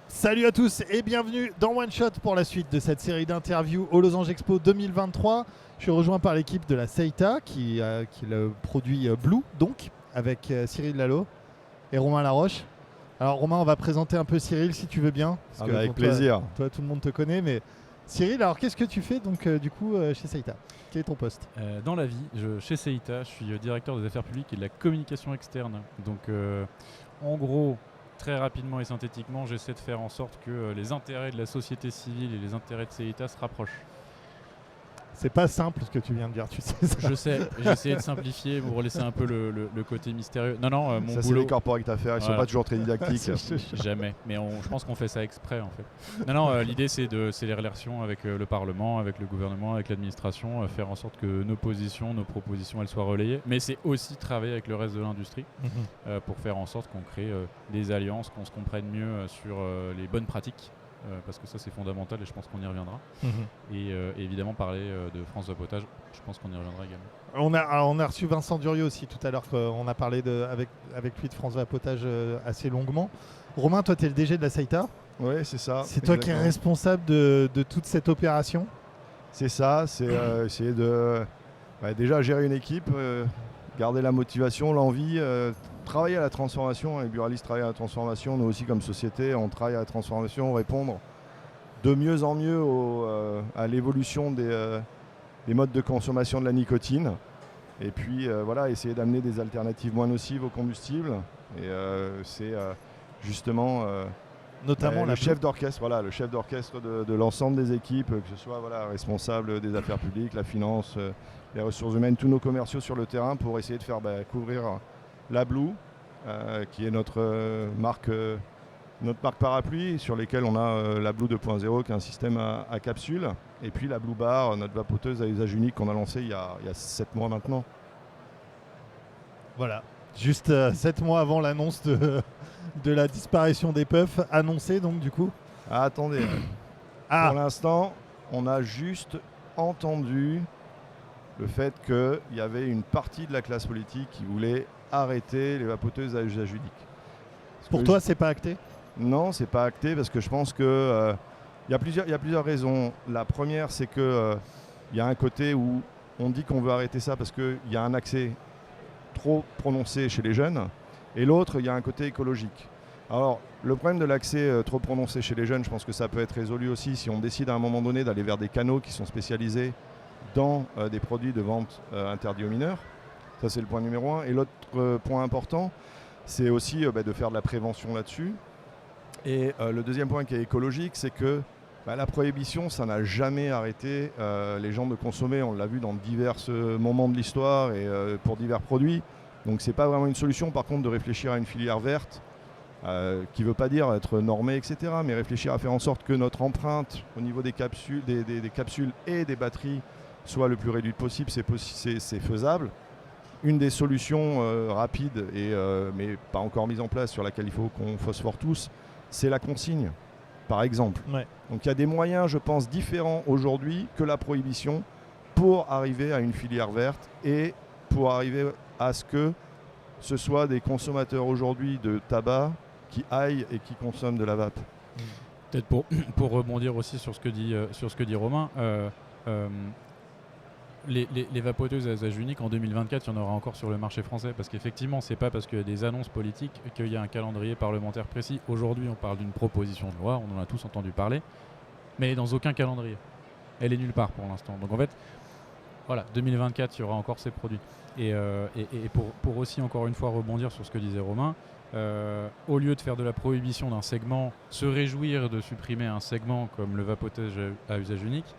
Salut à tous et bienvenue dans One Shot pour la suite de cette série d'interviews au Los Angeles Expo 2023. Je suis rejoint par l'équipe de la Seita qui le produit Blue, donc avec Cyril Lalo et Romain Laroche. Alors Romain, on va présenter un peu Cyril si tu veux bien. Parce que, avec plaisir. Toi, tout le monde te connaît, mais Cyril, alors qu'est-ce que tu fais donc chez Seita? Quel est ton poste? Dans la vie, chez Seita, je suis directeur des affaires publiques et de la communication externe. Donc en gros, très rapidement et synthétiquement, j'essaie de faire en sorte que les intérêts de la société civile et les intérêts de Seita se rapprochent. C'est pas simple ce que tu viens de dire, tu sais ça. Je sais, j'ai essayé de simplifier pour laisser un peu le côté mystérieux. Non, mon Ça, c'est boulot... les corporate affaires, ils sont pas toujours très didactiques. Jamais, mais je pense qu'on fait ça exprès en fait. L'idée c'est les relations avec le Parlement, avec le gouvernement, avec l'administration, faire en sorte que nos positions, nos propositions, elles soient relayées. Mais c'est aussi travailler avec le reste de l'industrie pour faire en sorte qu'on crée des alliances, qu'on se comprenne mieux sur les bonnes pratiques. Parce que ça c'est fondamental et je pense qu'on y reviendra. Et évidemment parler de France Vapotage, je pense qu'on y reviendra également. On a reçu Vincent Durieux aussi tout à l'heure, on a parlé avec lui de France Vapotage assez longuement. Romain, toi tu es le DG de la Seita. Oui, c'est ça. C'est toi qui es responsable de toute cette opération. C'est ça, c'est essayer de déjà gérer une équipe, garder la motivation, l'envie, travailler à la transformation. Et Buralys travaille à la transformation, nous aussi comme société, on travaille à la transformation, répondre de mieux en mieux à l'évolution des modes de consommation de la nicotine. Et puis essayer d'amener des alternatives moins nocives aux combustibles. Et c'est justement notamment le chef d'orchestre, le chef d'orchestre de l'ensemble des équipes, que ce soit responsable des affaires publiques, la finance, les ressources humaines, tous nos commerciaux sur le terrain pour essayer de faire couvrir la Blue, qui est notre marque parapluie, sur lesquelles on a la Blue 2.0 qui est un système à capsule, et puis la Blue Bar, notre vapoteuse à usage unique qu'on a lancée il y a 7 mois maintenant. Voilà, juste 7 mois avant l'annonce de la disparition des puffs, annoncée donc du coup. Attendez, pour l'instant, on a juste entendu le fait qu'il y avait une partie de la classe politique qui voulait arrêter les vapoteuses à usage unique. Pour toi, c'est pas acté ? Non, c'est pas acté parce que je pense que y a plusieurs raisons. La première, c'est que y a un côté où on dit qu'on veut arrêter ça parce qu'il y a un accès trop prononcé chez les jeunes, et l'autre, il y a un côté écologique. Alors, le problème de l'accès trop prononcé chez les jeunes, je pense que ça peut être résolu aussi si on décide à un moment donné d'aller vers des canaux qui sont spécialisés dans des produits de vente interdits aux mineurs. Ça, c'est le point numéro 1. Et l'autre point important, c'est aussi de faire de la prévention là-dessus. Et le deuxième point qui est écologique, c'est que la prohibition, ça n'a jamais arrêté les gens de consommer. On l'a vu dans divers moments de l'histoire et pour divers produits. Donc, c'est pas vraiment une solution, par contre, de réfléchir à une filière verte qui ne veut pas dire être normée, etc., mais réfléchir à faire en sorte que notre empreinte au niveau des capsules, des capsules et des batteries soit le plus réduite possible, c'est faisable. Une des solutions rapides, mais pas encore mise en place, sur laquelle il faut qu'on phosphore tous, c'est la consigne, par exemple. Ouais. Donc il y a des moyens, je pense, différents aujourd'hui que la prohibition pour arriver à une filière verte et pour arriver à ce que ce soit des consommateurs aujourd'hui de tabac qui aillent et qui consomment de la vape. Peut-être pour rebondir aussi sur ce que dit Romain, les vapoteuses à usage unique en 2024, il y en aura encore sur le marché français, parce qu'effectivement, c'est pas parce qu'il y a des annonces politiques qu'il y a un calendrier parlementaire précis. Aujourd'hui, on parle d'une proposition de loi, on en a tous entendu parler, mais elle est dans aucun calendrier. Elle est nulle part pour l'instant. Donc en fait, 2024, il y aura encore ces produits. Et pour aussi, encore une fois, rebondir sur ce que disait Romain, au lieu de faire de la prohibition d'un segment, se réjouir de supprimer un segment comme le vapotage à usage unique,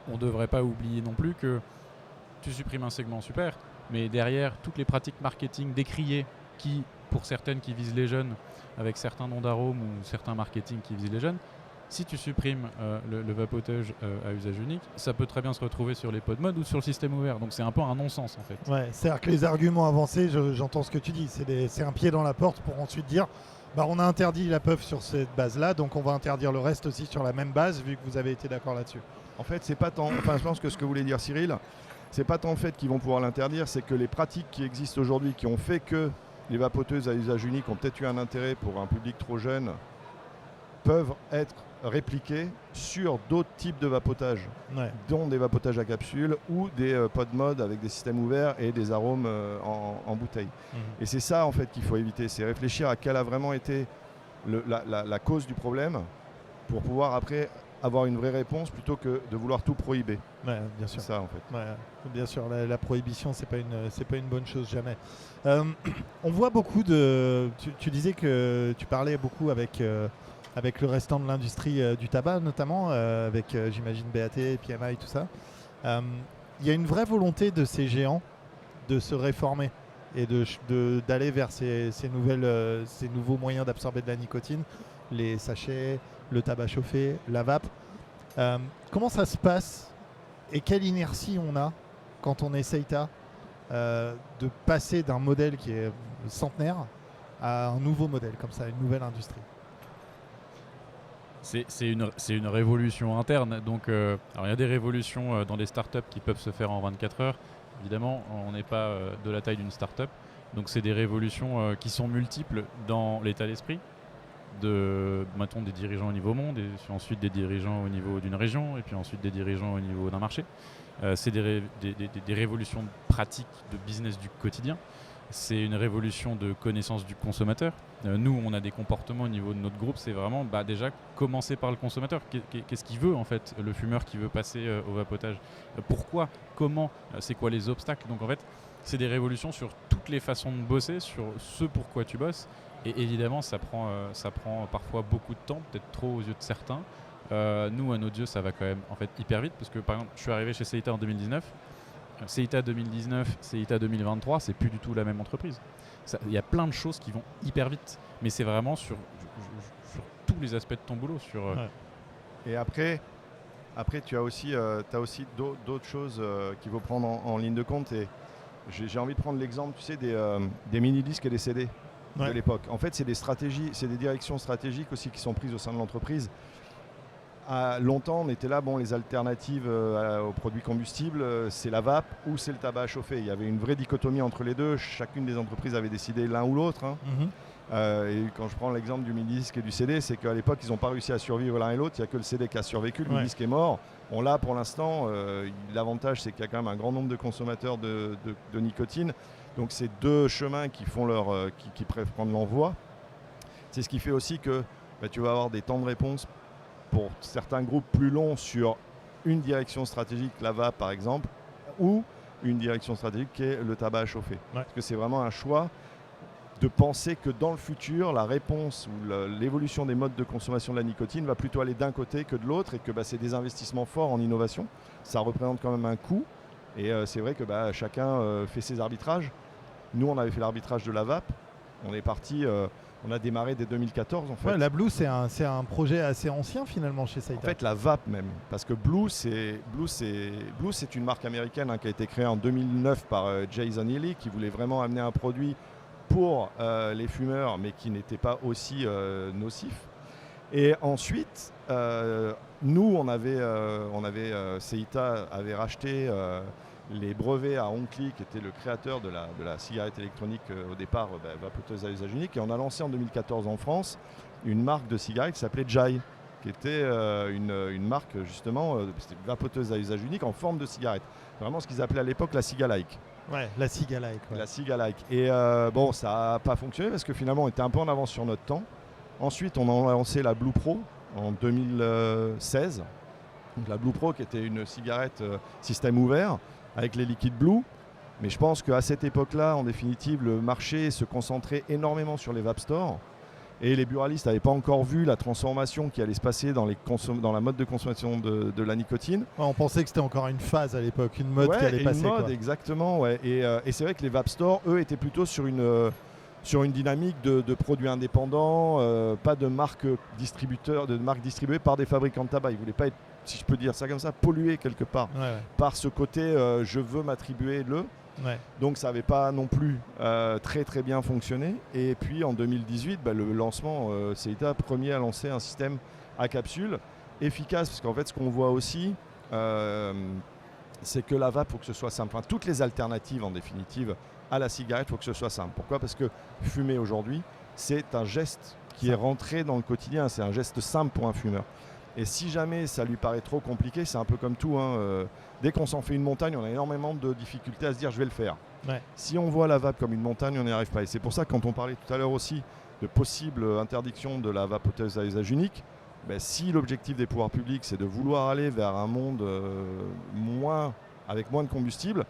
on ne devrait pas oublier non plus que tu supprimes un segment, super, mais derrière, toutes les pratiques marketing décriées qui, pour certaines qui visent les jeunes, avec certains noms d'arômes ou certains marketing qui visent les jeunes, si tu supprimes le vapotage à usage unique, ça peut très bien se retrouver sur les pods mode ou sur le système ouvert. Donc c'est un peu un non-sens en fait. Ouais, c'est-à-dire que les arguments avancés, j'entends ce que tu dis, c'est un pied dans la porte pour ensuite dire on a interdit la puff sur cette base-là, donc on va interdire le reste aussi sur la même base, vu que vous avez été d'accord là-dessus. En fait, c'est pas tant. Enfin, je pense que ce que voulait dire Cyril, c'est pas tant le fait qu'ils vont pouvoir l'interdire, c'est que les pratiques qui existent aujourd'hui, qui ont fait que les vapoteuses à usage unique ont peut-être eu un intérêt pour un public trop jeune peuvent être répliqués sur d'autres types de vapotage, dont des vapotages à capsule ou des pod mods avec des systèmes ouverts et des arômes en bouteille. Et c'est ça en fait qu'il faut éviter, c'est réfléchir à quelle a vraiment été la cause du problème pour pouvoir après avoir une vraie réponse plutôt que de vouloir tout prohiber. Ouais, bien sûr. C'est ça en fait. Ouais, bien sûr, la prohibition, c'est pas une bonne chose jamais. On voit beaucoup de. Tu disais que tu parlais beaucoup avec le restant de l'industrie du tabac, notamment avec, j'imagine, BAT, PMI, tout ça. Il y a une vraie volonté de ces géants de se réformer et d'aller vers ces nouveaux moyens d'absorber de la nicotine, les sachets, le tabac chauffé, la vape. Comment ça se passe et quelle inertie on a quand on est Seita de passer d'un modèle qui est centenaire à un nouveau modèle comme ça, une nouvelle industrie? C'est une révolution interne. Donc, alors il y a des révolutions dans des startups qui peuvent se faire en 24 heures. Évidemment, on n'est pas de la taille d'une startup. Donc, c'est des révolutions qui sont multiples dans l'état d'esprit mettons, des dirigeants au niveau monde, et puis ensuite des dirigeants au niveau d'une région, et puis ensuite des dirigeants au niveau d'un marché. C'est des révolutions pratiques de business du quotidien. C'est une révolution de connaissance du consommateur. Nous, on a des comportements au niveau de notre groupe, c'est vraiment déjà commencer par le consommateur. Qu'est-ce qu'il veut en fait, le fumeur qui veut passer au vapotage? Pourquoi? Comment? C'est quoi les obstacles? Donc en fait, c'est des révolutions sur toutes les façons de bosser, sur ce pourquoi tu bosses. Et évidemment, ça prend parfois beaucoup de temps, peut-être trop aux yeux de certains. Nous, à nos yeux, ça va quand même en fait hyper vite, parce que par exemple, je suis arrivé chez Seita en 2019. Seita 2019, Seita 2023, c'est plus du tout la même entreprise. Il y a plein de choses qui vont hyper vite, mais c'est vraiment sur tous les aspects de ton boulot. Et après, tu as aussi d'autres choses qu'il faut prendre en ligne de compte. Et j'ai envie de prendre l'exemple, tu sais, des mini-disques et des CD de l'époque. En fait, c'est des stratégies, c'est des directions stratégiques aussi qui sont prises au sein de l'entreprise. Longtemps, on était là, les alternatives aux produits combustibles, c'est la vape ou c'est le tabac à chauffer. Il y avait une vraie dichotomie entre les deux. Chacune des entreprises avait décidé l'un ou l'autre. Et quand je prends l'exemple du mini-disque et du CD, c'est qu'à l'époque, ils n'ont pas réussi à survivre l'un et l'autre. Il n'y a que le CD qui a survécu, le mini-disque est mort. Là, pour l'instant, l'avantage, c'est qu'il y a quand même un grand nombre de consommateurs de nicotine. Donc, c'est deux chemins qui peuvent prendre l'envoi. C'est ce qui fait aussi que tu vas avoir des temps de réponse pour certains groupes plus longs sur une direction stratégique, la vape par exemple, ou une direction stratégique qui est le tabac à chauffer. Parce que c'est vraiment un choix de penser que dans le futur, la réponse ou l'évolution des modes de consommation de la nicotine va plutôt aller d'un côté que de l'autre, et que c'est des investissements forts en innovation. Ça représente quand même un coût, et c'est vrai que chacun fait ses arbitrages. Nous, on avait fait l'arbitrage de la vape. On est parti... on a démarré dès 2014 en fait. Ouais, la Blue, c'est un projet assez ancien finalement chez Seita. En fait, la vape même, parce que Blue, c'est une marque américaine qui a été créée en 2009 par Jason Healy, qui voulait vraiment amener un produit pour les fumeurs, mais qui n'était pas aussi nocif. Et ensuite, nous, Seita avait racheté les brevets à Onkli, qui était le créateur de la cigarette électronique au départ, vapoteuse à usage unique. Et on a lancé en 2014 en France une marque de cigarette qui s'appelait Jai, qui était une marque justement, c'était une vapoteuse à usage unique en forme de cigarette. Vraiment ce qu'ils appelaient à l'époque la Cigalike. Ouais, la Cigalike. Ouais. La Cigalike. Et ça n'a pas fonctionné parce que finalement on était un peu en avance sur notre temps. Ensuite, on a lancé la Blue Pro en 2016. Donc, la Blue Pro qui était une cigarette système ouvert avec les liquides Blue. Mais je pense qu'à cette époque-là, en définitive, le marché se concentrait énormément sur les vape stores. Et les buralistes n'avaient pas encore vu la transformation qui allait se passer dans la mode de consommation de la nicotine. Ouais, on pensait que c'était encore une phase à l'époque, une mode qui allait passer. Une mode, exactement. Ouais. Et c'est vrai que les vape stores, eux, étaient plutôt sur une dynamique de produits indépendants, pas de marques distribuées par des fabricants de tabac. Ils ne voulaient pas être, si je peux dire ça comme ça, pollués quelque part par ce côté je veux m'attribuer le. Ouais. Donc ça n'avait pas non plus très très bien fonctionné. Et puis en 2018, le lancement, Seita premier à lancer un système à capsule efficace, parce qu'en fait ce qu'on voit aussi, c'est que la vape, il faut que ce soit simple. Enfin, toutes les alternatives en définitive à la cigarette, il faut que ce soit simple. Pourquoi ? Parce que fumer aujourd'hui, c'est un geste qui est rentré dans le quotidien. C'est un geste simple pour un fumeur. Et si jamais ça lui paraît trop compliqué, c'est un peu comme tout. Dès qu'on s'en fait une montagne, on a énormément de difficultés à se dire je vais le faire. Ouais. Si on voit la vape comme une montagne, on n'y arrive pas. Et c'est pour ça que quand on parlait tout à l'heure aussi de possible interdiction de la vapoteuse à usage unique, si l'objectif des pouvoirs publics c'est de vouloir aller vers un monde avec moins de combustible,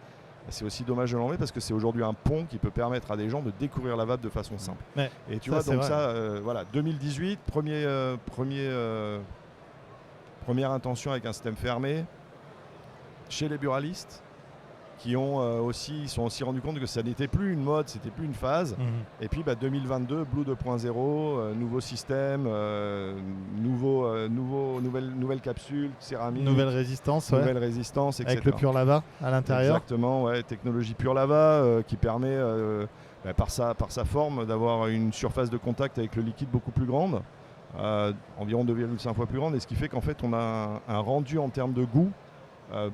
c'est aussi dommage de l'enlever parce que c'est aujourd'hui un pont qui peut permettre à des gens de découvrir la vape de façon simple. Ouais, et tu ça, vois, donc vrai. ça, voilà, 2018, première intention avec un système fermé chez les buralistes qui ils sont aussi rendus compte que ça n'était plus une mode, c'était plus une phase. Et puis 2022, Blue 2.0, nouveau système, nouvelle capsule, céramique, Nouvelle résistance, etc. avec le Pure Lava à l'intérieur. Exactement, ouais, technologie Pure Lava qui permet par sa forme d'avoir une surface de contact avec le liquide beaucoup plus grande, environ 2,5 fois plus grande, et ce qui fait qu'en fait on a un rendu en termes de goût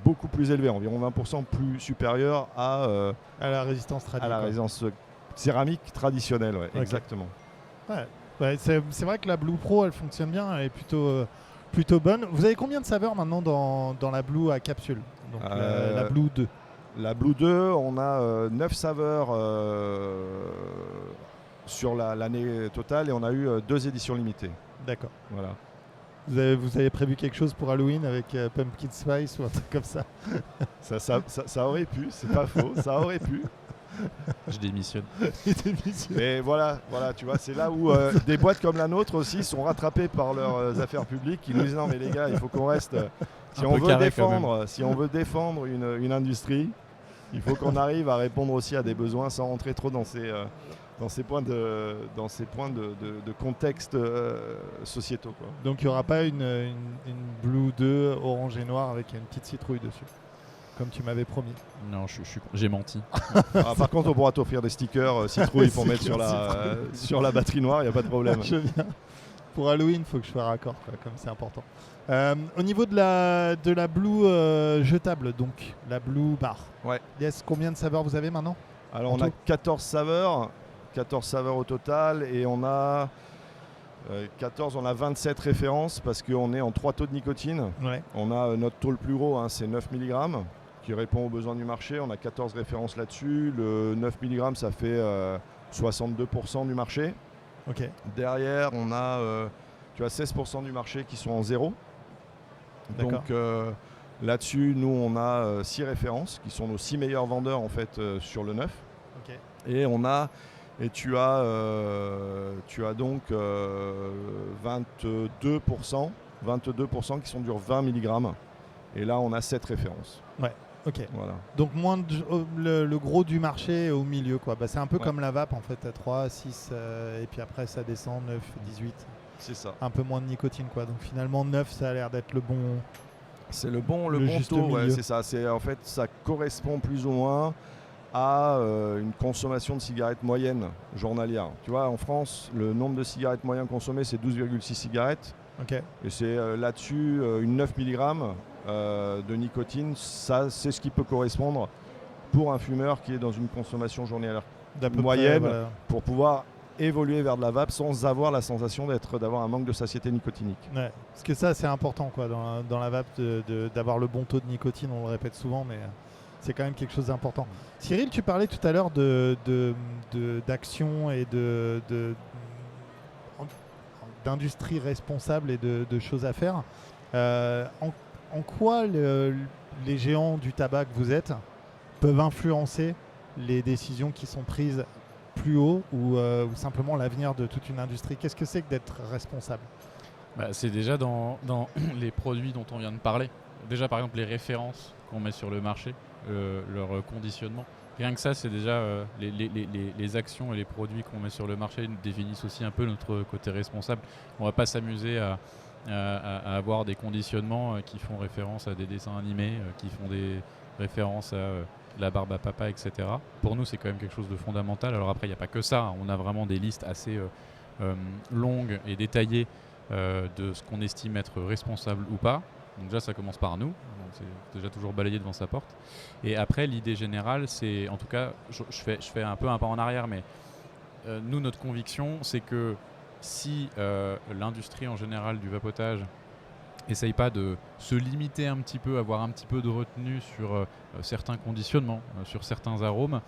beaucoup plus élevé, environ 20% plus supérieur à la résistance traditionnelle. À la résistance céramique traditionnelle, ouais, Okay. Exactement. Ouais, c'est vrai que la Blue Pro, elle fonctionne bien, elle est plutôt bonne. Vous avez combien de saveurs maintenant dans la Blue à capsule? Donc la Blue 2. La Blue 2, on a 9 saveurs sur l'année totale et on a eu 2 éditions limitées. D'accord. Voilà. Vous avez prévu quelque chose pour Halloween avec Pumpkin Spice ou un truc comme ça? Ça aurait pu, c'est pas faux, ça aurait pu. Je démissionne. Mais voilà, tu vois, c'est là où des boîtes comme la nôtre aussi sont rattrapées par leurs affaires publiques qui nous disent non mais les gars, il faut qu'on reste. Si on veut défendre une industrie, il faut qu'on arrive à répondre aussi à des besoins sans rentrer trop dans ces points de contexte sociétaux, quoi. Donc il n'y aura pas une Blue 2 orange et noir avec une petite citrouille dessus, comme tu m'avais promis. Non, j'ai menti. Par contre, on pourra t'offrir des stickers citrouille pour mettre sur la batterie noire, il n'y a pas de problème. Je viens. Pour Halloween, il faut que je sois raccord, quoi, comme c'est important. Au niveau de la Blue jetable, donc la Blue Bar, ouais. Yes, combien de saveurs vous avez maintenant? Alors on a 14 saveurs au total et on a 27 références parce qu'on est en 3 taux de nicotine. Ouais. On a notre taux le plus gros, c'est 9 mg qui répond aux besoins du marché. On a 14 références là-dessus. Le 9 mg ça fait 62% du marché. Okay. Derrière on a 16% du marché qui sont en zéro. D'accord. Donc là-dessus nous on a 6 références qui sont nos 6 meilleurs vendeurs en fait sur le 9. Okay. Et tu as donc 22% qui sont sur 20 mg. Et là, on a 7 références. Ouais, ok. Voilà. Donc le gros du marché est au milieu, quoi. C'est un peu comme la vape, en fait, à 3, 6, et puis après, ça descend, 9, 18. C'est ça. Un peu moins de nicotine, quoi. Donc finalement, 9, ça a l'air d'être le bon... C'est le bon juste taux, milieu. ouais, c'est ça. En fait, ça correspond plus ou moins à une consommation de cigarettes moyenne journalière. Tu vois, en France, le nombre de cigarettes moyennes consommées, c'est 12,6 cigarettes. Okay. Et c'est là-dessus, une 9 mg de nicotine, ça, c'est ce qui peut correspondre pour un fumeur qui est dans une consommation journalière moyenne, voilà, pour pouvoir évoluer vers de la vape sans avoir la sensation d'avoir un manque de satiété nicotinique. Ouais, parce que ça, c'est important, quoi, dans la vape, d'avoir le bon taux de nicotine, on le répète souvent, mais... c'est quand même quelque chose d'important. Cyril, tu parlais tout à l'heure d'action et d'industrie responsable et de choses à faire. En quoi les géants du tabac que vous êtes peuvent influencer les décisions qui sont prises plus haut ou simplement l'avenir de toute une industrie? Qu'est-ce que c'est que d'être responsable? C'est déjà dans les produits dont on vient de parler. Déjà, par exemple, les références qu'on met sur le marché. Leur conditionnement. Rien que ça, c'est déjà les actions et les produits qu'on met sur le marché définissent aussi un peu notre côté responsable. On ne va pas s'amuser à avoir des conditionnements qui font référence à des dessins animés, qui font des références à la barbe à papa, etc. Pour nous, c'est quand même quelque chose de fondamental. Alors après, il n'y a pas que ça. On a vraiment des listes assez longues et détaillées de ce qu'on estime être responsable ou pas. Donc déjà, ça commence par nous. Donc c'est déjà toujours balayé devant sa porte. Et après, l'idée générale, c'est, en tout cas, je fais un peu un pas en arrière, mais nous, notre conviction, c'est que si l'industrie en général du vapotage essaye pas de se limiter un petit peu, avoir un petit peu de retenue sur certains conditionnements, sur certains arômes,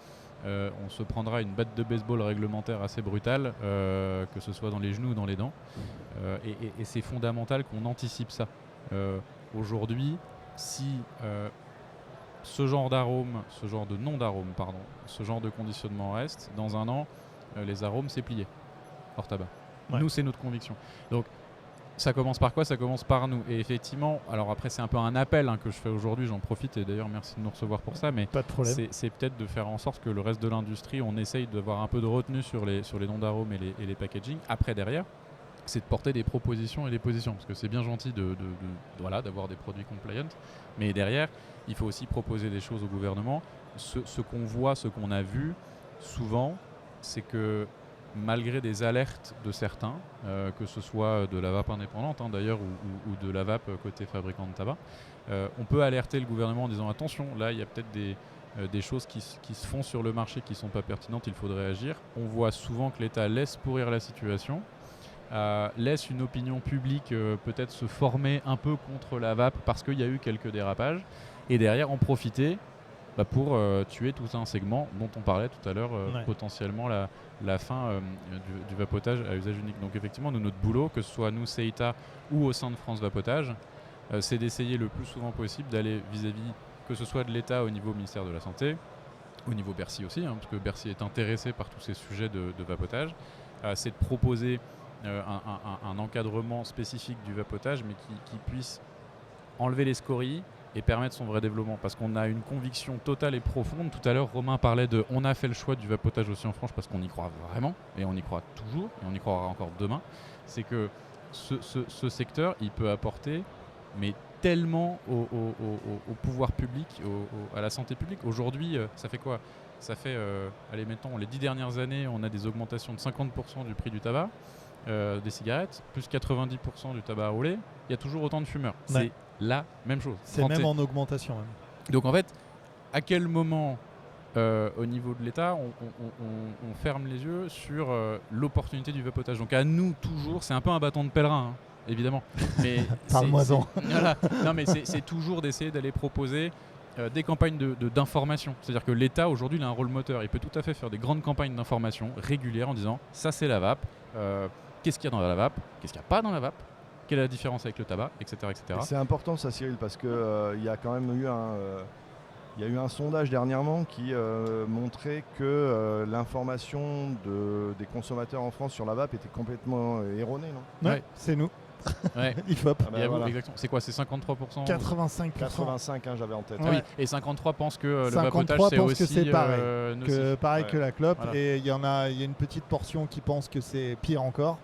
on se prendra une batte de baseball réglementaire assez brutale, que ce soit dans les genoux ou dans les dents. Et c'est fondamental qu'on anticipe ça. Aujourd'hui, si ce genre d'arôme, ce genre de nom d'arôme, pardon, ce genre de conditionnement reste, dans un an, les arômes, c'est plié, hors tabac. Ouais. Nous, c'est notre conviction. Donc, ça commence par quoi ? Ça commence par nous. Et effectivement, alors après, c'est un peu un appel que je fais aujourd'hui, j'en profite, et d'ailleurs, merci de nous recevoir pour ça, mais Pas de problème. c'est peut-être de faire en sorte que le reste de l'industrie, on essaye d'avoir un peu de retenue sur les noms d'arômes et les packaging. Après, derrière, c'est de porter des propositions et des positions, parce que c'est bien gentil d'avoir des produits compliant, mais derrière, il faut aussi proposer des choses au gouvernement. Ce qu'on voit, ce qu'on a vu souvent, c'est que malgré des alertes de certains, que ce soit de la vape indépendante d'ailleurs ou de la vape côté fabricant de tabac, on peut alerter le gouvernement en disant attention, là il y a peut-être des choses qui se font sur le marché qui ne sont pas pertinentes, il faudrait agir. On voit souvent que l'État laisse pourrir la situation, laisse une opinion publique peut-être se former un peu contre la vape parce qu'il y a eu quelques dérapages, et derrière en profiter pour tuer tout un segment dont on parlait tout à l'heure, potentiellement la fin du vapotage à usage unique. Donc effectivement, notre boulot, que ce soit nous, CEITA, ou au sein de France Vapotage, c'est d'essayer le plus souvent possible d'aller vis-à-vis, que ce soit de l'État au niveau ministère de la Santé, au niveau Bercy aussi, parce que Bercy est intéressé par tous ces sujets de vapotage, c'est de proposer un encadrement spécifique du vapotage, mais qui puisse enlever les scories et permettre son vrai développement, parce qu'on a une conviction totale et profonde. Tout à l'heure, Romain parlait de on a fait le choix du vapotage aussi en France parce qu'on y croit vraiment, et on y croit toujours, et on y croira encore demain. C'est que ce secteur, il peut apporter mais tellement au pouvoir public, à la santé publique. Aujourd'hui, ça fait quoi ? Ça fait, allez, mettons, les 10 dernières années, on a des augmentations de 50% du prix du tabac, des cigarettes, plus 90% du tabac à rouler. Il y a toujours autant de fumeurs. Ouais. C'est la même chose. C'est même en augmentation. Même. Donc en fait, à quel moment, au niveau de l'État, on ferme les yeux sur l'opportunité du vapotage ? Donc à nous, toujours, c'est un peu un bâton de pèlerin, évidemment. Mais Parle-moi-en. Voilà. Non, mais c'est toujours d'essayer d'aller proposer des campagnes d'information. C'est-à-dire que l'État, aujourd'hui, il a un rôle moteur. Il peut tout à fait faire des grandes campagnes d'information régulières en disant « ça, c'est la vape. Qu'est-ce qu'il y a dans la vape ? Qu'est-ce qu'il n'y a pas dans la vape ? Quelle est la différence avec le tabac ?» etc. etc. C'est important ça, Cyril, parce qu'il y a quand même eu un sondage dernièrement qui montrait que l'information des consommateurs en France sur la vape était complètement erronée, non ? Ouais, c'est nous. Ouais. IFOP. Voilà. Exactement. C'est quoi ? C'est 53% 85%. 85, j'avais en tête. Ah oui. Et 53 pensent que le 53 vapotage c'est pensent aussi que c'est pareil, nocif. que la clope. Voilà. Et il y a une petite portion qui pense que c'est pire encore.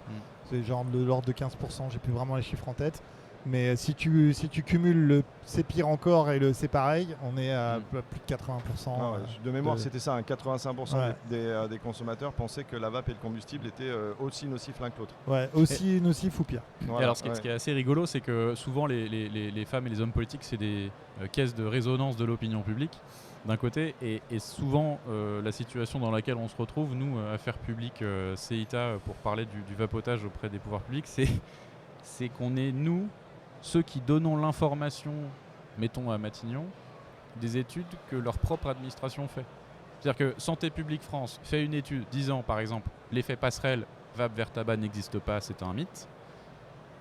C'est genre de l'ordre de 15%, j'ai plus vraiment les chiffres en tête. Mais si tu cumules le c'est pire encore et le c'est pareil, on est à plus de 80%. Ah ouais, de mémoire, c'était ça, 85% Ouais. des consommateurs pensaient que la vape et le combustible étaient aussi nocifs l'un que l'autre. Ouais, aussi nocif ou pire. Voilà, et alors ce qui est assez rigolo, c'est que souvent les femmes et les hommes politiques, c'est des caisses de résonance de l'opinion publique d'un côté, et souvent la situation dans laquelle on se retrouve, nous, Affaires publiques, CEITA, pour parler du vapotage auprès des pouvoirs publics, c'est qu'on est, nous, ceux qui donnons l'information, mettons à Matignon, des études que leur propre administration fait. C'est-à-dire que Santé publique France fait une étude disant, par exemple, l'effet passerelle vape vers tabac n'existe pas, c'est un mythe.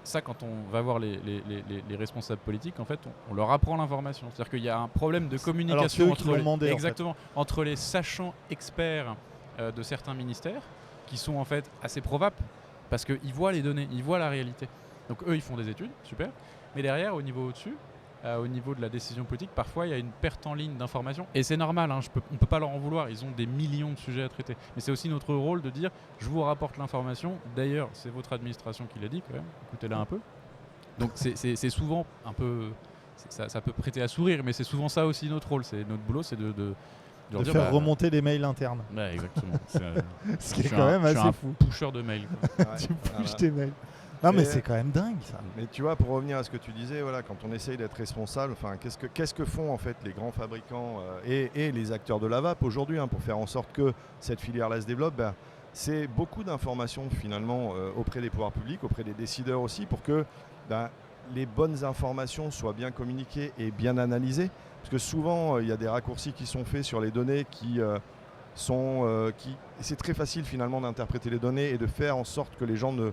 Ça, quand on va voir les responsables politiques, en fait, on leur apprend l'information. C'est-à-dire qu'il y a un problème de communication entre les sachants experts de certains ministères, qui sont en fait assez pro-vape, parce qu'ils voient les données, ils voient la réalité. Donc eux, ils font des études, super. Mais derrière, au niveau au-dessus, au niveau de la décision politique, parfois, il y a une perte en ligne d'informations. Et c'est normal, on ne peut pas leur en vouloir. Ils ont des millions de sujets à traiter. Mais c'est aussi notre rôle de dire, je vous rapporte l'information. D'ailleurs, c'est votre administration qui l'a dit, quand même. Écoutez-la un peu. Donc c'est souvent un peu... Ça peut prêter à sourire, mais c'est souvent ça aussi notre rôle. Notre boulot, c'est de dire, faire remonter les mails internes. Ouais, exactement. Ce qui est quand même assez fou. Pusher de mails. Tu pushes tes mails. Non, mais c'est quand même dingue ça. Mais tu vois, pour revenir à ce que tu disais, voilà, quand on essaye d'être responsable, qu'est-ce que font en fait les grands fabricants et les acteurs de la vape aujourd'hui pour faire en sorte que cette filière-là se développe, c'est beaucoup d'informations finalement auprès des pouvoirs publics, auprès des décideurs aussi, pour que les bonnes informations soient bien communiquées et bien analysées. Parce que souvent, il y a des raccourcis qui sont faits sur les données c'est très facile finalement d'interpréter les données et de faire en sorte que les gens ne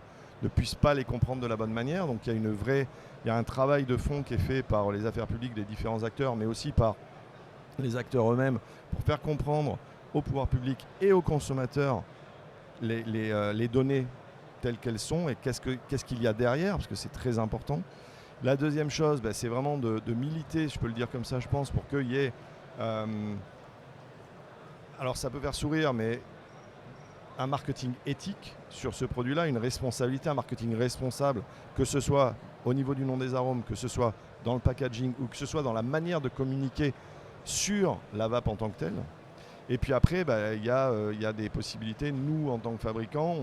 puissent pas les comprendre de la bonne manière. Donc il y a un travail de fond qui est fait par les affaires publiques des différents acteurs, mais aussi par les acteurs eux-mêmes, pour faire comprendre au pouvoir public et aux consommateurs les données telles qu'elles sont et qu'est-ce qu'il y a derrière, parce que c'est très important. La deuxième chose, c'est vraiment de militer, je peux le dire comme ça, je pense, pour qu'il y ait... alors ça peut faire sourire, mais un marketing éthique sur ce produit-là, une responsabilité, un marketing responsable, que ce soit au niveau du nom des arômes, que ce soit dans le packaging ou que ce soit dans la manière de communiquer sur la vape en tant que telle. Et puis après, il y a des possibilités. Nous, en tant que fabricants,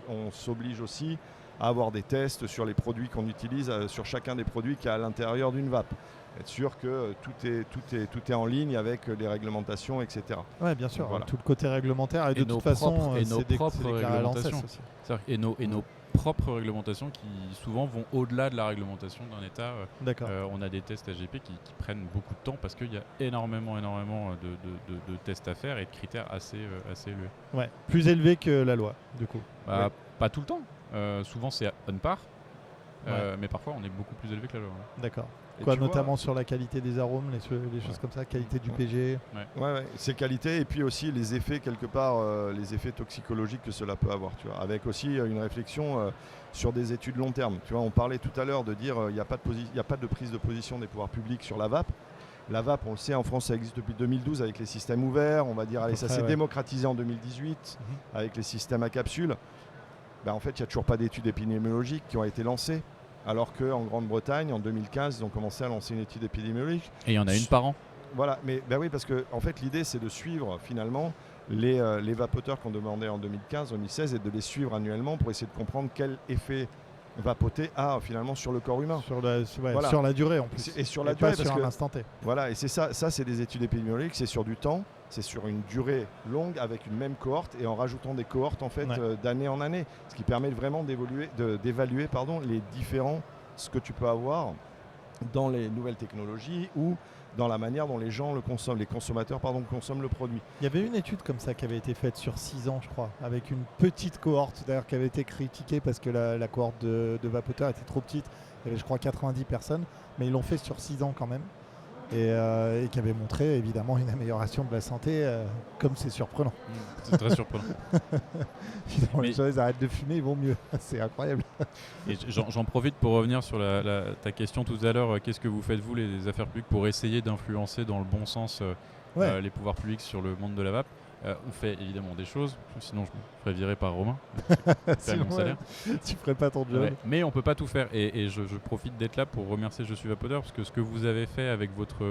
on s'oblige aussi à avoir des tests sur les produits qu'on utilise, sur chacun des produits qu'il y a à l'intérieur d'une vape. Être sûr que tout est en ligne avec les réglementations, etc. Oui, bien sûr. Voilà. Tout le côté réglementaire. Et de toute façon, nos propres réglementations. Et nos propres réglementations qui souvent vont au-delà de la réglementation d'un État. D'accord. On a des tests AGP qui prennent beaucoup de temps parce qu'il y a énormément de tests à faire et de critères assez élevés. Ouais, plus élevés que la loi, du coup. Ouais. Pas tout le temps. Souvent c'est on par, ouais. mais parfois on est beaucoup plus élevé que la loi. D'accord. Notamment sur la qualité des arômes, les choses comme ça, qualité du PG. Ouais, c'est qualité et puis aussi les effets quelque part, les effets toxicologiques que cela peut avoir. Tu vois, avec aussi une réflexion sur des études long terme. Tu vois, on parlait tout à l'heure de dire il n'y a pas de prise de position des pouvoirs publics sur la vape. La vape, on le sait, en France, ça existe depuis 2012 avec les systèmes ouverts. On va dire, allez, ça s'est démocratisé en 2018 avec les systèmes à capsules. En fait, il n'y a toujours pas d'études épidémiologiques qui ont été lancées. Alors qu'en Grande-Bretagne, en 2015, ils ont commencé à lancer une étude épidémiologique. Et il y en a une par an. Voilà, mais oui, parce que en fait, l'idée, c'est de suivre finalement les vapoteurs qu'on demandait en 2015-2016 et de les suivre annuellement pour essayer de comprendre quel effet vapoter a finalement sur le corps humain. Sur la durée en plus. Et sur la durée, pas sur un instant T. Voilà, et c'est ça c'est des études épidémiologiques, c'est sur du temps, c'est sur une durée longue avec une même cohorte et en rajoutant des cohortes en fait d'année en année, ce qui permet vraiment d'évaluer les différents ce que tu peux avoir dans les nouvelles technologies ou dans la manière dont les gens le consomment, les consommateurs consomment le produit. Il y avait une étude comme ça qui avait été faite sur 6 ans, je crois, avec une petite cohorte d'ailleurs qui avait été critiquée parce que la cohorte de vapoteurs était trop petite. Il y avait, je crois, 90 personnes, mais ils l'ont fait sur 6 ans quand même. Et qui avait montré évidemment une amélioration de la santé, comme c'est surprenant. C'est très surprenant. Les gens ils arrêtent de fumer, ils vont mieux. C'est incroyable. Et j'en profite pour revenir sur ta question tout à l'heure. Qu'est-ce que vous faites, vous, les affaires publiques, pour essayer d'influencer dans le bon sens les pouvoirs publics sur le monde de la vape? On fait évidemment des choses, sinon je me ferais virer par Romain. Sinon, mon salaire. Tu ferais pas ton job. Mais on peut pas tout faire. Et je profite d'être là pour remercier Je suis Vapoteur, parce que ce que vous avez fait avec votre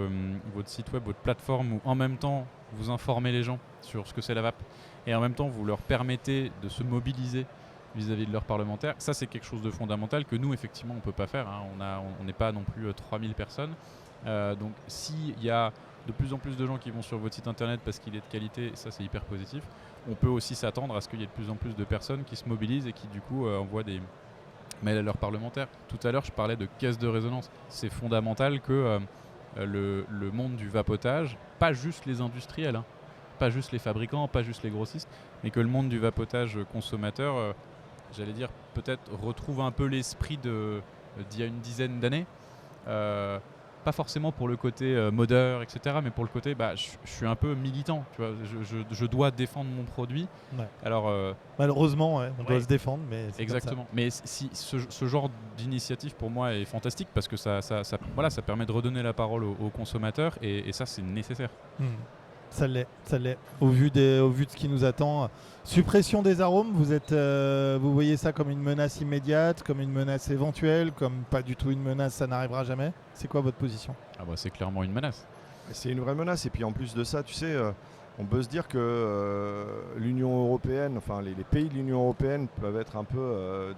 site web, votre plateforme, où en même temps vous informez les gens sur ce que c'est la vape, et en même temps vous leur permettez de se mobiliser vis-à-vis de leurs parlementaires, ça c'est quelque chose de fondamental que nous effectivement on peut pas faire. On n'est pas non plus 3000 personnes. Donc s'il y a de plus en plus de gens qui vont sur votre site internet parce qu'il est de qualité, ça c'est hyper positif. On peut aussi s'attendre à ce qu'il y ait de plus en plus de personnes qui se mobilisent et qui du coup envoient des mails à leurs parlementaires. Tout à l'heure je parlais de caisse de résonance. C'est fondamental que le monde du vapotage, pas juste les industriels, pas juste les fabricants, pas juste les grossistes, mais que le monde du vapotage consommateur, j'allais dire, peut-être retrouve un peu l'esprit d'il y a une dizaine d'années. Pas forcément pour le côté modeur, etc., mais pour le côté, je suis un peu militant, tu vois, je dois défendre mon produit. Ouais. Alors, malheureusement, on doit se défendre, mais c'est exactement. Mais si ce genre d'initiative pour moi est fantastique parce que ça permet de redonner la parole aux consommateurs et ça c'est nécessaire. Ça l'est. Au vu de ce qui nous attend. Suppression des arômes, vous voyez ça comme une menace immédiate, comme une menace éventuelle, comme pas du tout une menace, ça n'arrivera jamais? C'est quoi votre position? C'est clairement une menace. C'est une vraie menace. Et puis en plus de ça, tu sais, on peut se dire que l'Union européenne, enfin les pays de l'Union européenne peuvent être un peu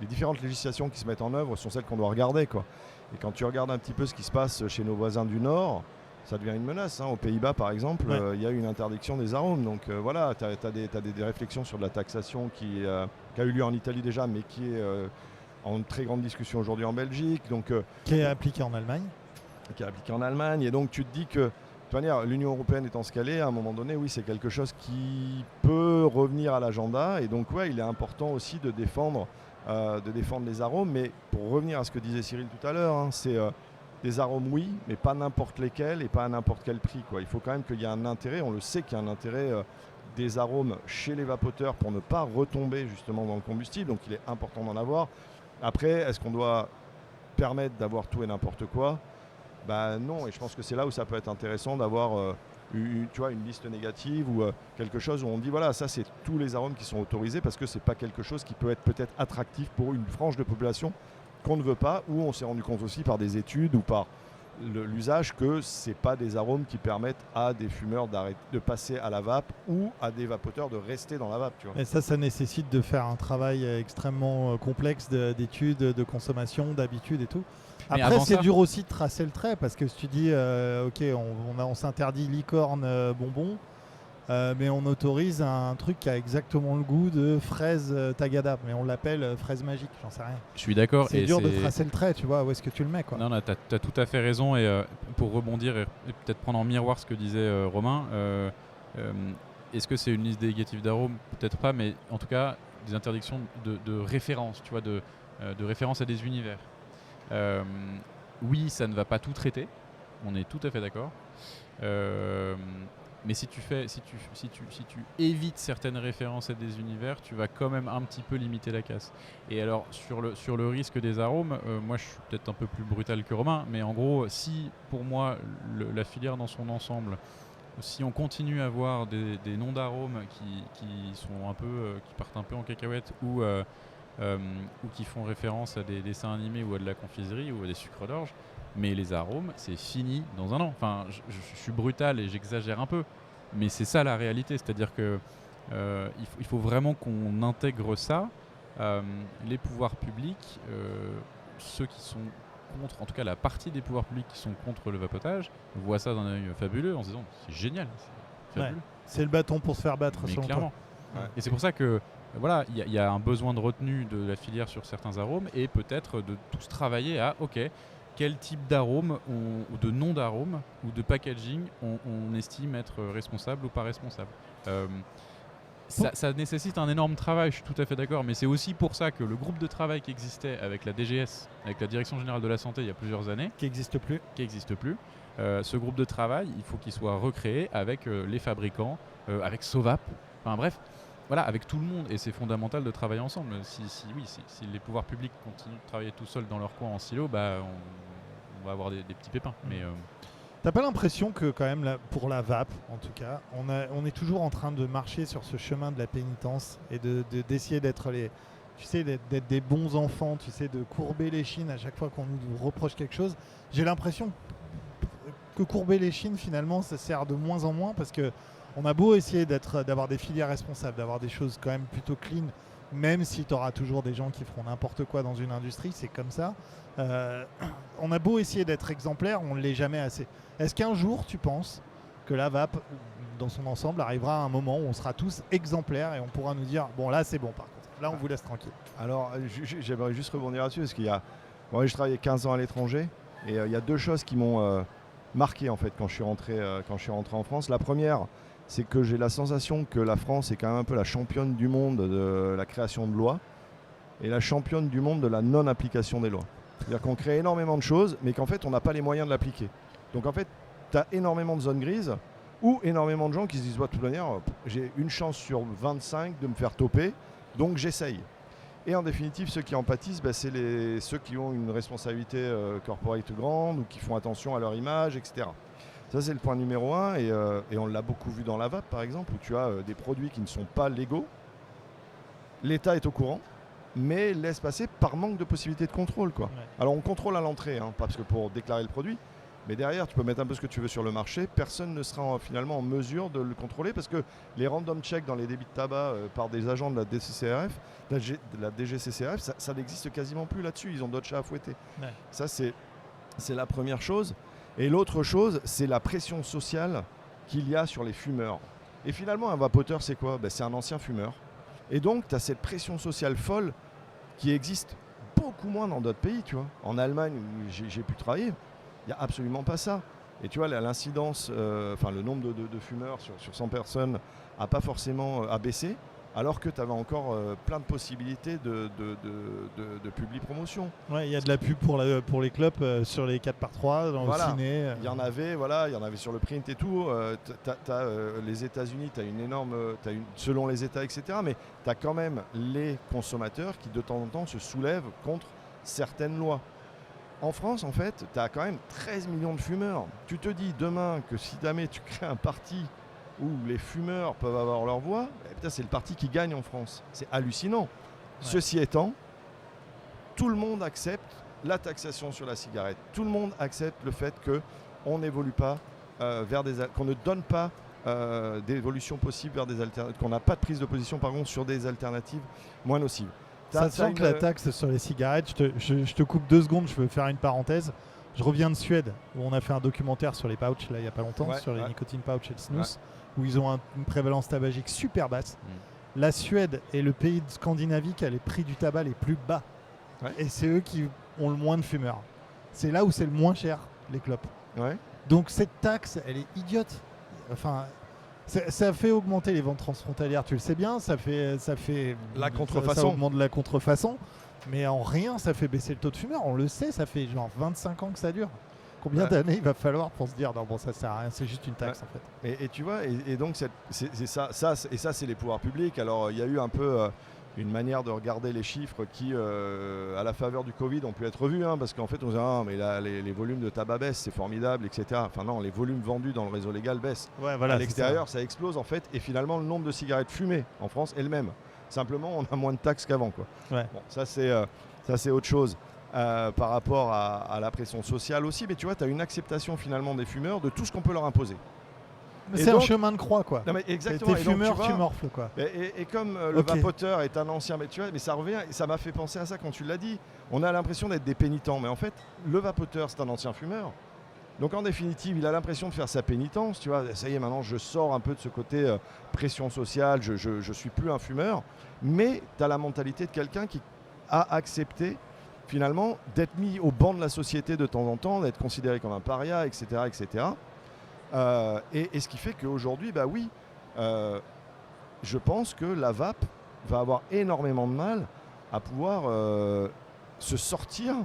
les différentes législations qui se mettent en œuvre sont celles qu'on doit regarder, quoi. Et quand tu regardes un petit peu ce qui se passe chez nos voisins du Nord, ça devient une menace. Aux Pays-Bas, par exemple, il y a une interdiction des arômes. Donc voilà, tu as des réflexions sur de la taxation qui a eu lieu en Italie déjà, mais qui est en très grande discussion aujourd'hui en Belgique. Donc, qui est appliqué en Allemagne. Qui est appliqué en Allemagne. Et donc tu te dis que, de toute manière, l'Union européenne étant ce qu'elle est, à un moment donné, oui, c'est quelque chose qui peut revenir à l'agenda. Et donc, il est important aussi de défendre les arômes. Mais pour revenir à ce que disait Cyril tout à l'heure, c'est des arômes, oui, mais pas n'importe lesquels et pas à n'importe quel prix, quoi. Il faut quand même qu'il y ait un intérêt. On le sait qu'il y a un intérêt des arômes chez les vapoteurs pour ne pas retomber justement dans le combustible. Donc, il est important d'en avoir. Après, est-ce qu'on doit permettre d'avoir tout et n'importe quoi ? Non, et je pense que c'est là où ça peut être intéressant d'avoir une liste négative ou quelque chose où on dit voilà, ça c'est tous les arômes qui sont autorisés parce que c'est pas quelque chose qui peut être peut-être attractif pour une frange de population qu'on ne veut pas, ou on s'est rendu compte aussi par des études ou par l'usage que c'est pas des arômes qui permettent à des fumeurs de passer à la vape ou à des vapoteurs de rester dans la vape. Tu vois. Et ça nécessite de faire un travail extrêmement complexe d'études, de consommation, d'habitude et tout. Après, c'est dur aussi de tracer le trait parce que si tu dis, ok, on s'interdit licorne, bonbon, mais on autorise un truc qui a exactement le goût de fraise tagada, mais on l'appelle fraise magique, j'en sais rien. Je suis d'accord. C'est dur de tracer le trait, tu vois, où est-ce que tu le mets, quoi. Non, tu as tout à fait raison. Et pour rebondir et peut-être prendre en miroir ce que disait Romain, est-ce que c'est une liste négative d'arômes ? Peut-être pas, mais en tout cas, des interdictions de référence, tu vois, de référence à des univers. Oui, ça ne va pas tout traiter, on est tout à fait d'accord. Mais si tu évites certaines références à des univers, tu vas quand même un petit peu limiter la casse. Et alors sur le risque des arômes, moi je suis peut-être un peu plus brutal que Romain, mais en gros, si pour moi la filière dans son ensemble, si on continue à avoir des noms d'arômes qui sont un peu qui partent un peu en cacahuète ou qui font référence à des dessins animés ou à de la confiserie ou à des sucres d'orge, mais les arômes, c'est fini dans un an. Enfin, je suis brutal et j'exagère un peu, mais c'est ça la réalité. C'est-à-dire que il faut vraiment qu'on intègre ça. Les pouvoirs publics, ceux qui sont contre, en tout cas la partie des pouvoirs publics qui sont contre le vapotage, voient ça d'un œil fabuleux en se disant c'est génial, c'est fabuleux. C'est le bâton pour se faire battre, mais selon clairement. toi. Et c'est pour ça que voilà, il y a un besoin de retenue de la filière sur certains arômes et peut-être de tous travailler à quel type d'arôme ou de nom d'arôme ou de packaging on estime être responsable ou pas responsable. Ça nécessite un énorme travail, je suis tout à fait d'accord, mais c'est aussi pour ça que le groupe de travail qui existait avec la DGS, avec la Direction Générale de la Santé il y a plusieurs années, qui n'existe plus, ce groupe de travail, il faut qu'il soit recréé avec les fabricants, avec Sovap, enfin bref, voilà, avec tout le monde, et c'est fondamental de travailler ensemble. Si les pouvoirs publics continuent de travailler tout seuls dans leur coin en silo, on va avoir des petits pépins. Mais t'as pas l'impression que quand même pour la vape, en tout cas, on est toujours en train de marcher sur ce chemin de la pénitence et d'essayer d'être d'être des bons enfants, de courber les chines à chaque fois qu'on nous reproche quelque chose. J'ai l'impression que courber les chines, finalement, ça sert de moins en moins parce que on a beau essayer d'avoir des filières responsables, d'avoir des choses quand même plutôt clean, même si tu auras toujours des gens qui feront n'importe quoi dans une industrie, c'est comme ça. On a beau essayer d'être exemplaire, on ne l'est jamais assez. Est-ce qu'un jour, tu penses que la vape, dans son ensemble, arrivera à un moment où on sera tous exemplaires et on pourra nous dire « bon, là, c'est bon, par contre. Là, on vous laisse tranquille ». Alors, j'aimerais juste rebondir là-dessus, parce qu'il y a... Moi, je travaillé 15 ans à l'étranger, et il y a deux choses qui m'ont marqué, en fait, quand je suis rentré en France. La première, c'est que j'ai la sensation que la France est quand même un peu la championne du monde de la création de lois et la championne du monde de la non-application des lois. C'est-à-dire qu'on crée énormément de choses, mais qu'en fait, on n'a pas les moyens de l'appliquer. Donc en fait, tu as énormément de zones grises ou énormément de gens qui se disent de toute manière, j'ai une chance sur 25 de me faire toper, donc j'essaye. Et en définitive, ceux qui en pâtissent, c'est ceux qui ont une responsabilité corporate grande ou qui font attention à leur image, etc. Ça, c'est le point numéro 1 et on l'a beaucoup vu dans la vape, par exemple, où tu as des produits qui ne sont pas légaux. L'État est au courant, mais laisse passer par manque de possibilité de contrôle, quoi. Ouais. Alors, on contrôle à l'entrée, parce que pour déclarer le produit, mais derrière, tu peux mettre un peu ce que tu veux sur le marché. Personne ne sera finalement en mesure de le contrôler parce que les random checks dans les débits de tabac par des agents de la DCCRF, de la DGCCRF, ça n'existe quasiment plus là-dessus. Ils ont d'autres chats à fouetter. Ouais. Ça, c'est la première chose. Et l'autre chose, c'est la pression sociale qu'il y a sur les fumeurs. Et finalement, un vapoteur, c'est quoi ? C'est un ancien fumeur. Et donc, tu as cette pression sociale folle qui existe beaucoup moins dans d'autres pays, tu vois. En Allemagne, où j'ai pu travailler, il n'y a absolument pas ça. Et tu vois, l'incidence, le nombre de fumeurs sur 100 personnes n'a pas forcément baissé, alors que tu avais encore plein de possibilités de publi promotion. Ouais, il y a de la pub pour les clubs sur les 4x3, dans le ciné. Il y en avait sur le print et tout. Les États-Unis, tu as une énorme, selon les États, etc. Mais tu as quand même les consommateurs qui, de temps en temps, se soulèvent contre certaines lois. En France, en fait, tu as quand même 13 millions de fumeurs. Tu te dis demain que si jamais tu crées un parti où les fumeurs peuvent avoir leur voix, c'est le parti qui gagne en France. C'est hallucinant. Ouais. Ceci étant, tout le monde accepte la taxation sur la cigarette. Tout le monde accepte le fait qu'on n'évolue pas qu'on ne donne pas d'évolution possible vers des alternatives, qu'on n'a pas de prise de position sur des alternatives moins nocives. Sachant que la taxe sur les cigarettes, je te coupe 2 secondes, je veux faire une parenthèse. Je reviens de Suède, où on a fait un documentaire sur les pouches, là, il n'y a pas longtemps, sur les nicotine pouch et le snus, où ils ont une prévalence tabagique super basse. La Suède est le pays de Scandinavie qui a les prix du tabac les plus bas. Ouais. Et c'est eux qui ont le moins de fumeurs. C'est là où c'est le moins cher, les clopes. Ouais. Donc cette taxe, elle est idiote. Enfin, ça fait augmenter les ventes transfrontalières, tu le sais bien. Ça fait la contrefaçon. Ça augmente la contrefaçon. Mais en rien, ça fait baisser le taux de fumeur. On le sait, ça fait genre 25 ans que ça dure. Combien d'années il va falloir pour se dire non, bon, ça sert à rien, c'est juste une taxe en fait. Et tu vois, et donc c'est ça, c'est les pouvoirs publics. Alors il y a eu un peu une manière de regarder les chiffres qui, à la faveur du Covid, ont pu être revus, parce qu'en fait on se dit mais là, les volumes de tabac baissent, c'est formidable, etc. Enfin non, les volumes vendus dans le réseau légal baissent. Ouais, voilà, à l'extérieur, ça explose en fait, et finalement le nombre de cigarettes fumées en France est le même. Simplement, on a moins de taxes qu'avant, quoi. Ouais. Bon, ça c'est autre chose. Par rapport à la pression sociale aussi, mais tu vois, tu as une acceptation finalement des fumeurs de tout ce qu'on peut leur imposer. Mais c'est un chemin de croix, quoi. Non, mais exactement. T'es fumeur, tu morfles, quoi. Et comme le vapoteur est un ancien, mais tu vois, mais ça revient, ça m'a fait penser à ça quand tu l'as dit. On a l'impression d'être des pénitents, mais en fait, le vapoteur, c'est un ancien fumeur. Donc en définitive, il a l'impression de faire sa pénitence, tu vois. Ça y est, maintenant, je sors un peu de ce côté pression sociale, je suis plus un fumeur, mais tu as la mentalité de quelqu'un qui a accepté finalement d'être mis au banc de la société de temps en temps, d'être considéré comme un paria, etc. etc. Et ce qui fait qu'aujourd'hui, je pense que la vape va avoir énormément de mal à pouvoir se sortir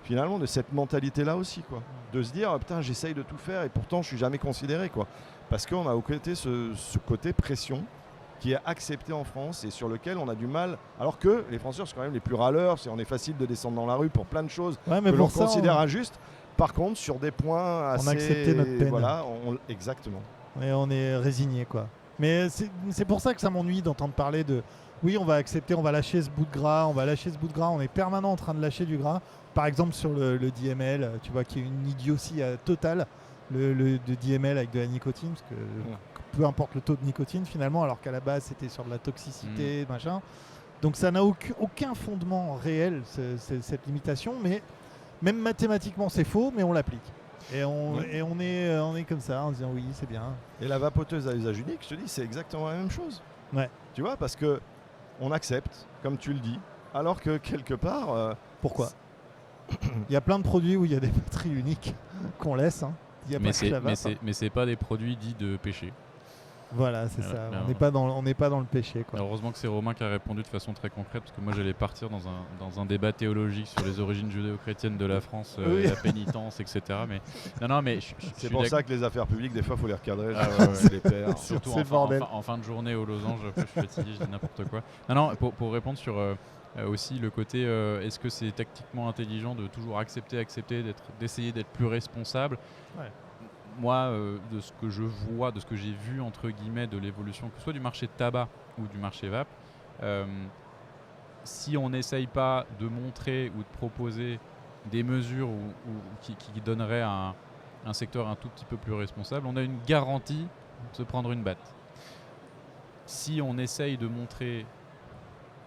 finalement de cette mentalité-là aussi, quoi. De se dire, putain, j'essaye de tout faire et pourtant je suis jamais considéré, quoi. Parce qu'on a au côté ce côté pression qui est accepté en France et sur lequel on a du mal, alors que les Français sont quand même les plus râleurs, on est facile de descendre dans la rue pour plein de choses que l'on considère injustes. Par contre, sur des points assez... On a accepté notre peine. Voilà, exactement. Et on est résigné, quoi. Mais c'est pour ça que ça m'ennuie d'entendre parler de... Oui, on va accepter, on va lâcher ce bout de gras, on est permanent en train de lâcher du gras. Par exemple, sur le DML, tu vois, qui est une idiotie totale, le DML avec de la nicotine, parce que... peu importe le taux de nicotine finalement, alors qu'à la base c'était sur de la toxicité, machin. Donc ça n'a aucun fondement réel, cette limitation, mais même mathématiquement c'est faux, mais on l'applique. Et on est comme ça en disant oui, c'est bien. Et la vapoteuse à usage unique, je te dis, c'est exactement la même chose. Ouais. Tu vois, parce que on accepte, comme tu le dis, alors que quelque part... Pourquoi ? Il y a plein de produits où il y a des batteries uniques qu'on laisse. Mais c'est pas des produits dits de péché. Voilà, c'est ça. On n'est pas dans le péché, quoi. Heureusement que c'est Romain qui a répondu de façon très concrète, parce que moi j'allais partir dans un débat théologique sur les origines judéo-chrétiennes de la France, la pénitence, etc. Mais non, mais c'est pour ça que les affaires publiques, des fois, il faut les recadrer. Les pères. Surtout en fin de journée aux losanges, après, je suis fatigué, je dis n'importe quoi. Non, pour répondre sur aussi le côté, est-ce que c'est tactiquement intelligent de toujours accepter, d'essayer d'être plus responsable. Moi, de ce que je vois, de ce que j'ai vu, entre guillemets, de l'évolution, que ce soit du marché de tabac ou du marché vape, si on n'essaye pas de montrer ou de proposer des mesures qui donneraient un secteur un tout petit peu plus responsable, on a une garantie de se prendre une batte. Si on essaye de montrer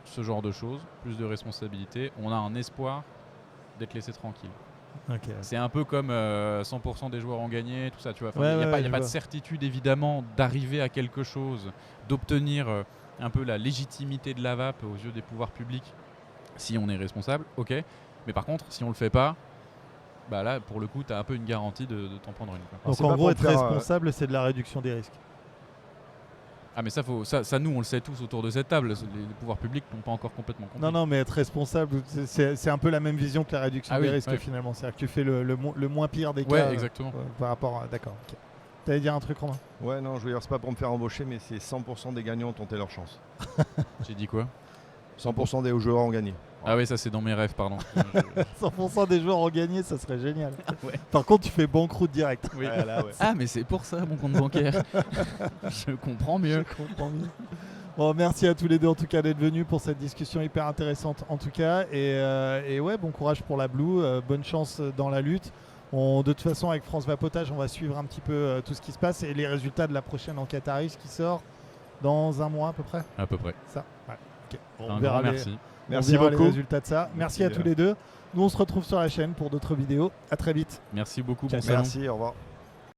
ce genre de choses, plus de responsabilité, on a un espoir d'être laissé tranquille. Ok. C'est un peu comme 100% des joueurs ont gagné, tout ça, tu vois. Enfin, Ouais, il n'y a, ouais, pas, ouais, y a je pas de vois. certitude évidemment d'arriver à quelque chose, d'obtenir un peu la légitimité de la VAP aux yeux des pouvoirs publics si on est responsable, ok. Mais par contre, si on le fait pas, bah là, pour le coup, tu as un peu une garantie de t'en prendre une, quoi. Alors, Donc c'est en pas gros, pour être faire, responsable, c'est de la réduction des risques. Ah mais ça, nous on le sait tous autour de cette table, les pouvoirs publics n'ont pas encore complètement compris. Non, mais être responsable, c'est un peu la même vision que la réduction Ah des oui, risques ouais. finalement. C'est-à-dire que tu fais le moins pire des cas Ouais, exactement. par rapport à... D'accord, ok. T'allais dire un truc, Romain? Ouais, non, je veux dire, c'est pas pour me faire embaucher, mais c'est 100% des gagnants ont tenté leur chance. J'ai dit quoi? 100% des joueurs ont gagné. Ah oui, ça c'est dans mes rêves, pardon. 100% des joueurs ont gagné, ça serait génial. Ouais. Par contre, tu fais banqueroute direct. Oui. Ouais, là, ouais. Ah mais c'est pour ça mon compte bancaire. Je comprends mieux. Je comprends mieux. Bon, merci à tous les deux en tout cas d'être venus pour cette discussion hyper intéressante en tout cas. Et ouais, bon courage pour la Blue, bonne chance dans la lutte. De toute façon, avec France Vapotage, on va suivre un petit peu tout ce qui se passe et les résultats de la prochaine enquête à risque qui sort dans un mois à peu près. À peu près. Ça, ouais. Ok. Bon, Un on verra grand les- merci. Merci on verra beaucoup. les résultats de ça. Merci à tous les deux. Nous, on se retrouve sur la chaîne pour d'autres vidéos. À très vite. Merci beaucoup Ciao, pour ça. Merci, au revoir.